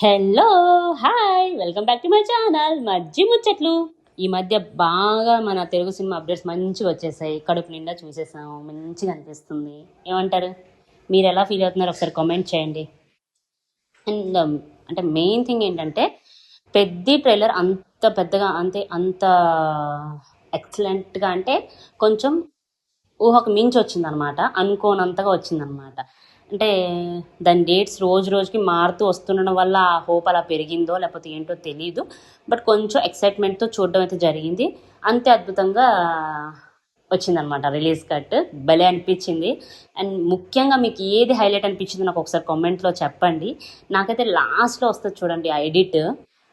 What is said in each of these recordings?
Hello, hi, welcome back to my channel Majji Muchatlu. ఈ మధ్య బాగా మన తెలుగు సినిమా అప్డేట్స్ మంచిగా వచ్చేసాయి. కడుపు నిండా చూసేసాము, మంచిగా అనిపిస్తుంది. ఏమంటారు? మీరు ఎలా ఫీల్ అవుతున్నారు ఒకసారి కామెంట్ చేయండి. అండ్ అంటే మెయిన్ థింగ్ ఏంటంటే పెద్ద ట్రైలర్ అంత పెద్దగా అంత ఎక్సలెంట్గా అంటే కొంచెం ఊహకు మించి వచ్చిందనమాట. అనుకోనంతగా వచ్చిందనమాట. అంటే దాని డేట్స్ రోజు రోజుకి మారుతూ వస్తుండడం వల్ల ఆ హోప్ అలా పెరిగిందో లేకపోతే ఏంటో తెలియదు. బట్ కొంచెం ఎక్సైట్మెంట్తో చూడడం అయితే జరిగింది. అంతే అద్భుతంగా వచ్చిందనమాట రిలీజ్ కట్. భలే అనిపించింది. అండ్ ముఖ్యంగా మీకు ఏది హైలైట్ అనిపించింది నాకు ఒకసారి కామెంట్లో చెప్పండి. నాకైతే లాస్ట్లో వస్తుంది చూడండి ఆ ఎడిట్.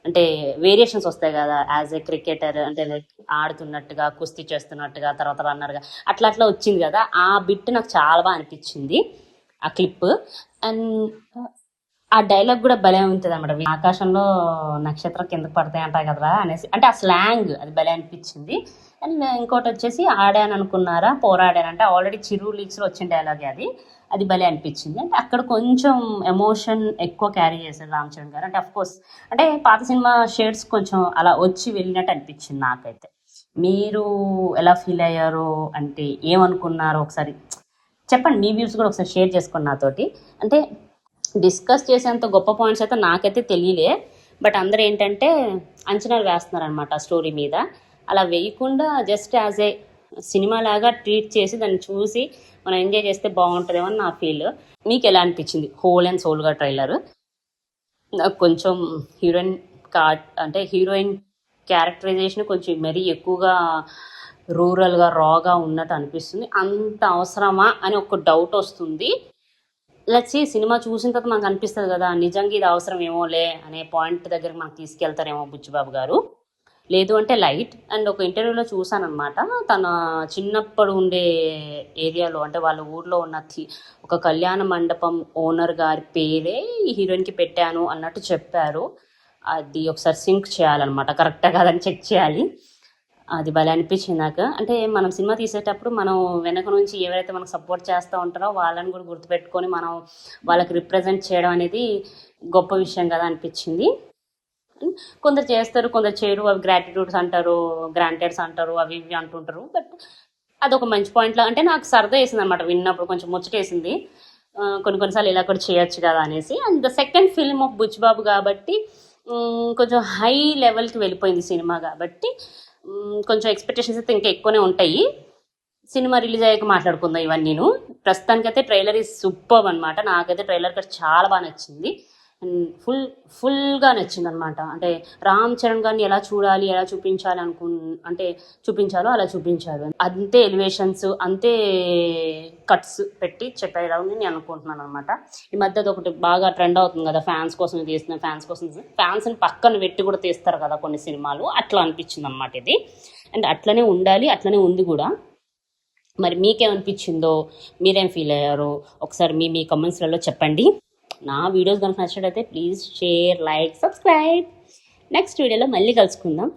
అంటే వేరియేషన్స్ వస్తాయి కదా, యాజ్ ఏ క్రికెటర్ అంటే లైక్ ఆడుతున్నట్టుగా, కుస్తీ చేస్తున్నట్టుగా, తర్వాత రన్నర్గా అట్లా అట్లా వచ్చింది కదా. ఆ బిట్ నాకు చాలా బాగా అనిపించింది, ఆ క్లిప్. అండ్ ఆ డైలాగ్ కూడా భలే ఉంటుంది అనమాట. ఆకాశంలో నక్షత్రం కిందకు పడతాయి అంటాయి కదరా అనేసి, అంటే ఆ స్లాంగ్ అది భలే అనిపించింది. అండ్ ఇంకోటి వచ్చేసి ఆడాను అనుకున్నారా పోరాడాను, అంటే ఆల్రెడీ చిరు లీగ్స్లో వచ్చిన డైలాగ్ అది. అది భలే అనిపించింది. అంటే అక్కడ కొంచెం ఎమోషన్ ఎక్కువ క్యారీ చేశారు రామ్ చరణ్ గారు. అంటే అఫ్కోర్స్ అంటే పాత సినిమా షేడ్స్ కొంచెం అలా వచ్చి వెళ్ళినట్టు అనిపించింది నాకైతే. మీరు ఎలా ఫీల్ అయ్యారో, అంటే ఏమనుకున్నారో ఒకసారి చెప్పండి. మీ వ్యూస్ కూడా ఒకసారి షేర్ చేసుకోండి నాతోటి. అంటే డిస్కస్ చేసేంత గొప్ప పాయింట్స్ అయితే నాకైతే తెలియలే. బట్ అందరూ ఏంటంటే అంచనాలు వేస్తున్నారనమాట స్టోరీ మీద. అలా వేయకుండా జస్ట్ యాజ్ ఏ సినిమా లాగా ట్రీట్ చేసి దాన్ని చూసి మనం ఎంజాయ్ చేస్తే బాగుంటుందేమో అని నా ఫీల్. మీకు ఎలా అనిపించింది హోల్ అండ్ సోల్గా ట్రైలర్? నాకు కొంచెం హీరోయిన్ అంటే హీరోయిన్ క్యారెక్టరైజేషన్ కొంచెం మరీ ఎక్కువగా రూరల్గా రాగా ఉన్నట్టు అనిపిస్తుంది. అంత అవసరమా అని ఒక డౌట్ వస్తుంది. లచ్చి సినిమా చూసిన తర్వాత మనకు అనిపిస్తుంది కదా, నిజంగా ఇది అవసరం ఏమోలే అనే పాయింట్ దగ్గర మనకు తీసుకెళ్తారేమో బుచ్చిబాబు గారు. లేదు అంటే లైట్. అండ్ ఒక ఇంటర్వ్యూలో చూసానమాట, తన చిన్నప్పుడు ఉండే ఏరియాలో అంటే వాళ్ళ ఊర్లో ఉన్న ఒక కళ్యాణ మండపం ఓనర్ గారి పేరే ఈ హీరోయిన్కి పెట్టాను అన్నట్టు చెప్పారు. అది ఒకసారి సింక్ చేయాలన్నమాట, కరెక్టా కాదని చెక్ చేయాలి. అది భలే అనిపించింది నాకు. అంటే మనం సినిమా తీసేటప్పుడు మనం వెనక నుంచి ఎవరైతే మనకు సపోర్ట్ చేస్తూ ఉంటారో వాళ్ళని కూడా గుర్తుపెట్టుకొని మనం వాళ్ళకి రిప్రజెంట్ చేయడం అనేది గొప్ప విషయం కదా అనిపించింది. కొందరు చేస్తారు, కొందరు చేయరు. అవి గ్రాటిట్యూడ్స్ అంటారు, గ్రాంటెడ్స్ అంటారు, అవి ఇవి అంటుంటారు. బట్ అదొక మంచి పాయింట్లో అంటే నాకు సరదా వేసింది అనమాట విన్నప్పుడు, కొంచెం ముచ్చటేసింది. కొన్నిసార్లు ఇలా కూడా చేయొచ్చు కదా అనేసి. And the second film of Buchibabu కాబట్టి కొంచెం హై లెవెల్కి వెళ్ళిపోయింది సినిమా కాబట్టి కొంచెం ఎక్స్పెక్టేషన్స్ అయితే ఇంకా ఎక్కువనే ఉంటాయి. సినిమా రిలీజ్ అయ్యాక మాట్లాడుకుందాం ఇవన్నీ. ప్రస్తుతానికైతే ట్రైలర్ ఈజ్ సూపర్ అనమాట. నాకైతే ట్రైలర్ కూడా చాలా బాగా నచ్చింది. అండ్ ఫుల్గా నచ్చింది అనమాట. అంటే రామ్ చరణ్ గారిని ఎలా చూడాలి, ఎలా చూపించాలి అంటే చూపించాలో అలా చూపించారు. అంతే ఎలివేషన్స్, అంతే కట్స్ పెట్టి చెప్పేయాలని నేను అనుకుంటున్నాను అనమాట. ఈ మధ్య ఒకటి బాగా ట్రెండ్ అవుతుంది కదా, ఫ్యాన్స్ కోసం తీస్తున్న, ఫ్యాన్స్ని పక్కన పెట్టి కూడా తీస్తారు కదా కొన్ని సినిమాలు. అట్లా అనిపించింది అనమాట ఇది. అండ్ అట్లనే ఉండాలి, అట్లనే ఉంది కూడా. మరి మీకేమనిపించిందో, మీరేం ఫీల్ అయ్యారో ఒకసారి మీ కామెంట్స్లలో చెప్పండి. నా వీడియోస్ కనుక నచ్చినట్టయితే please share, like, subscribe. Next వీడియోలో మళ్ళీ కలుసుకుందాం.